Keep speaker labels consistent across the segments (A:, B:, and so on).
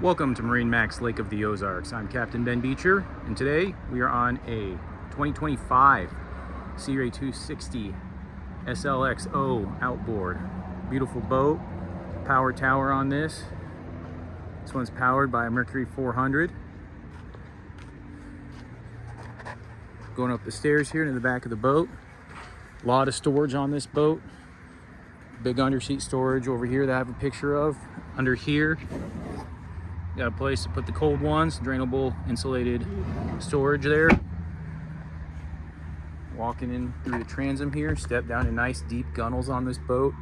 A: Welcome to MarineMax Lake of the Ozarks. I'm Captain Ben Beecher, and today we are on a 2025 Sea Ray 260 SLX O outboard. Beautiful boat, power tower on this. This one's powered by a Mercury 400. Going up the stairs here to the back of the boat. A lot of storage on this boat. Big underseat storage over here that I have a picture of. Under here, got a place to put the cold ones, drainable insulated storage there. Walking in through the transom here, step down to nice deep gunnels on this boat.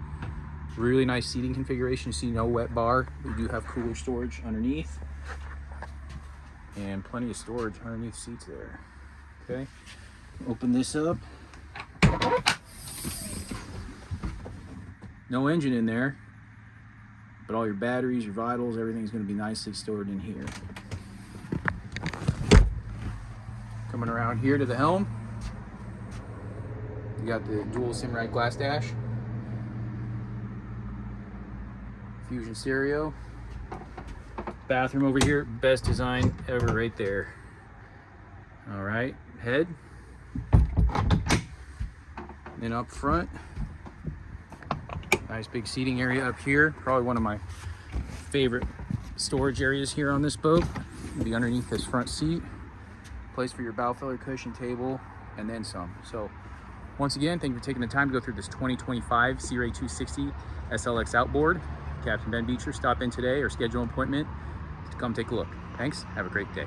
A: Really nice seating configuration. You see no wet bar. We do have cooler storage underneath. And plenty of storage underneath seats there. Okay, open this up. No engine in there, but all your batteries, your vitals, everything's going to be nicely stored in here. Coming around here to the helm, you got the dual Simrite glass dash, fusion stereo, bathroom over here, best design ever right there. All right, head, then up front. Nice big seating area up here. Probably one of my favorite storage areas here on this boat. It'll be underneath this front seat. Place for your bow filler, cushion, table, and then some. So once again, thank you for taking the time to go through this 2025 Sea Ray 260 SLX outboard. Captain Ben Beecher, stop in today or schedule an appointment to come take a look. Thanks, have a great day.